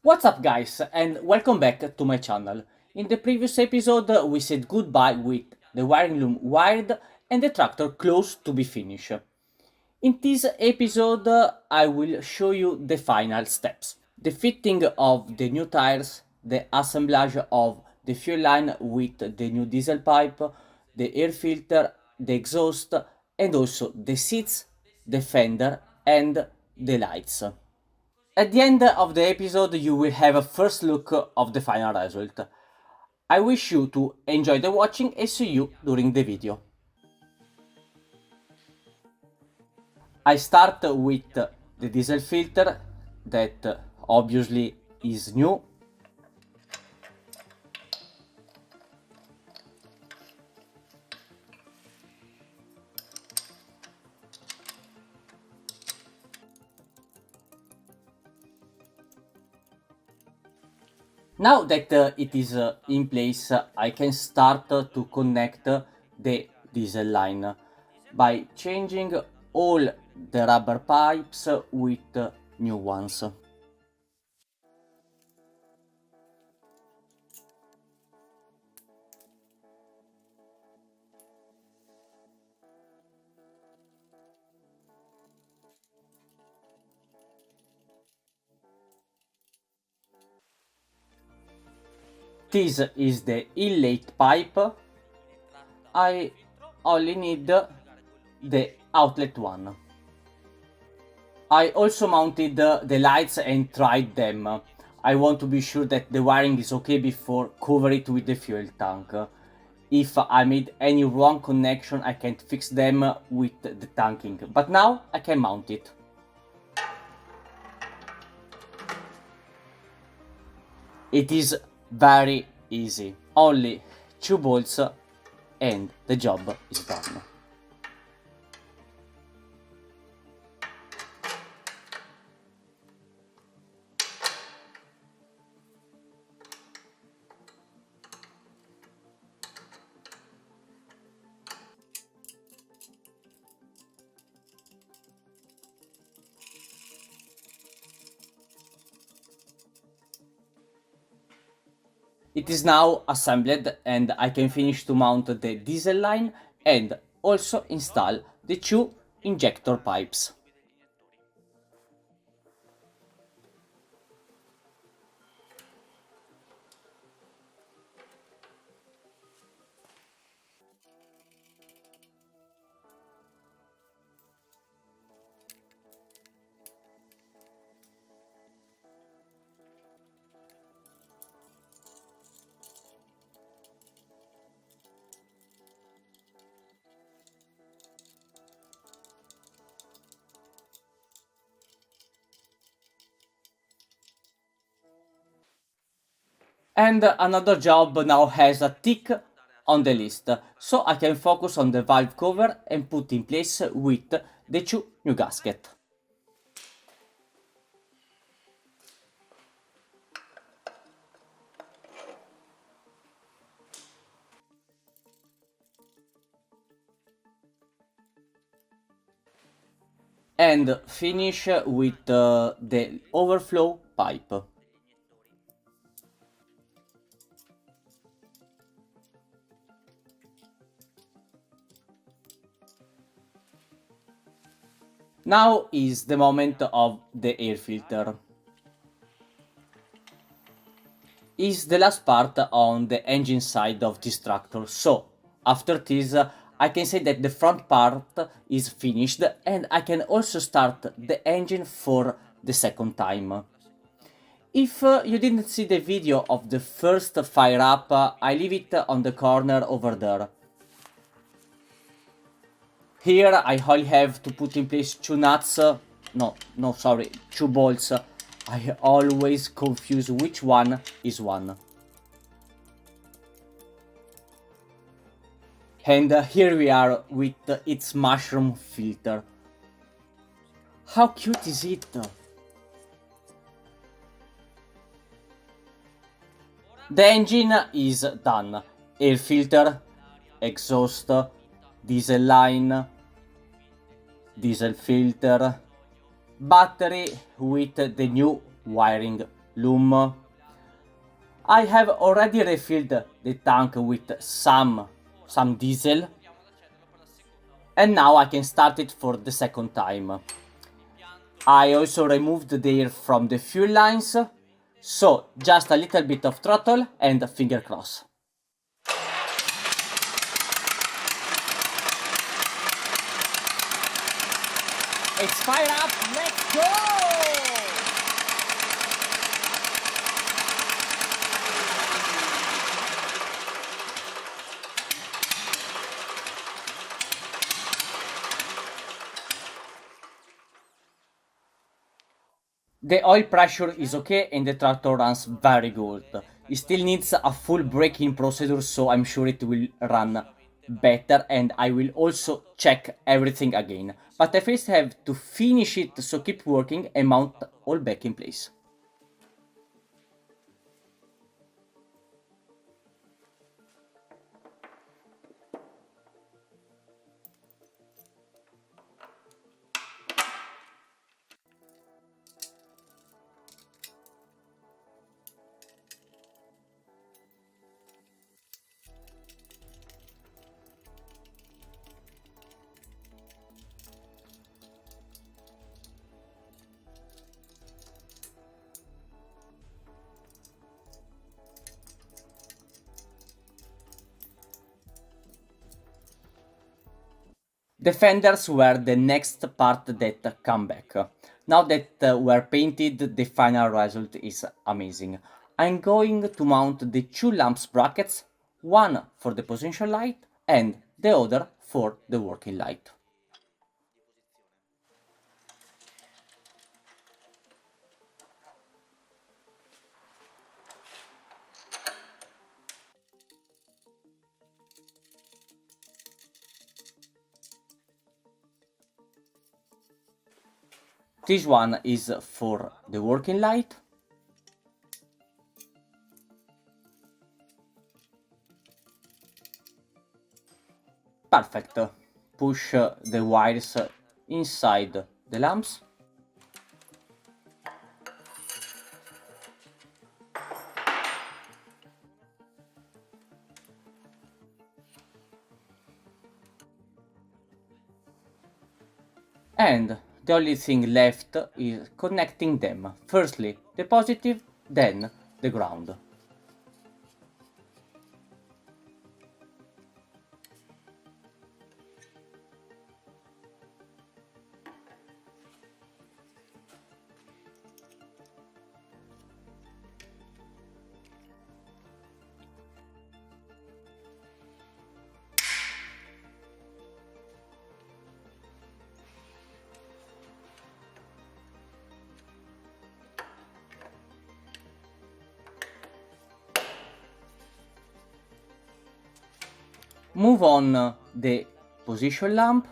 What's up guys, and welcome back to my channel. In the previous episode we said goodbye with the wiring loom wired and the tractor close to be finished. In this episode I will show you the final steps. The fitting of the new tires, the assemblage of the fuel line with the new diesel pipe, the air filter, the exhaust, and also the seats, the fender and the lights. At the end of the episode you will have a first look of the final result. I wish you to enjoy the watching and see you during the video. I start with the diesel filter that obviously is new. Now that it is in place, I can start to connect the diesel line by changing all the rubber pipes with new ones. This is the inlet pipe. I only need the outlet one. I also mounted the lights and tried them. I want to be sure that the wiring is okay before cover it with the fuel tank. If I made any wrong connection I can't fix them with the tanking, but now I can mount it. It is very easy, only 2 bolts and the job is done. It is now assembled and I can finish to mount the diesel line and also install the 2 injector pipes. And another job now has a tick on the list, so I can focus on the valve cover and put in place with the 2 new gaskets. And finish with the overflow pipe. Now is the moment of the air filter. Is the last part on the engine side of this tractor, so after this I can say that the front part is finished and I can also start the engine for the second time. If you didn't see the video of the first fire up, I leave it on the corner over there. Here I only have to put in place 2 nuts, sorry, 2 bolts. I always confuse which one is one. And here we are with its mushroom filter. How cute is it? The engine is done. Air filter, exhaust, diesel line, diesel filter, battery with the new wiring loom. I have already refilled the tank with some diesel, and now I can start it for the second time. I also removed the air from the fuel lines, so just a little bit of throttle and finger cross. It's fired up, let's go! The oil pressure is okay and the tractor runs very good. It still needs a full braking procedure, so I'm sure it will run better, and I will also check everything again. But I first have to finish it, so keep working and mount all back in place. The fenders were the next part that come back. Now that we're painted, the final result is amazing. I'm going to mount the two lamps brackets, one for the position light and the other for the working light. This one is for the working light. Perfect. Push the wires inside the lamps. And the only thing left is connecting them. Firstly the positive, then the ground. Move on the position lamp.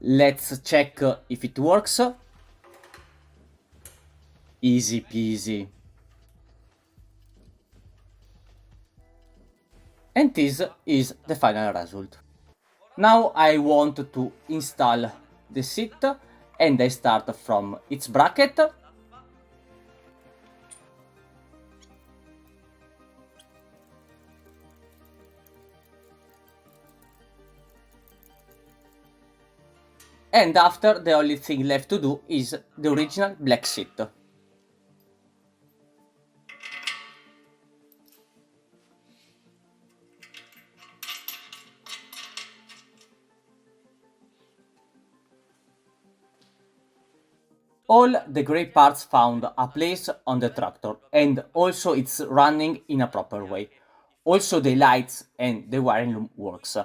Let's check if it works. Easy peasy. And this is the final result. Now I want to install the seat, and I start from its bracket. And after, the only thing left to do is the original black seat. All the grey parts found a place on the tractor, and also it's running in a proper way. Also the lights and the wiring loom works.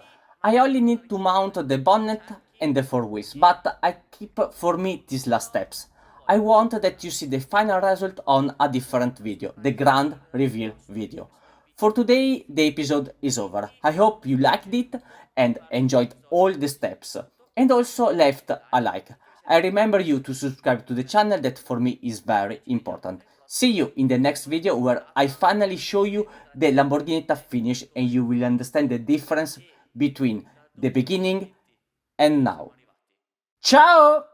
I only need to mount the bonnet and the four wheels, but I keep for me these last steps. I want that you see the final result on a different video, the grand reveal video. For today, the episode is over. I hope you liked it and enjoyed all the steps, and also left a like. I remember you to subscribe to the channel, that for me is very important. See you in the next video where I finally show you the Lamborghinetta finish and you will understand the difference between the beginning and now. Ciao!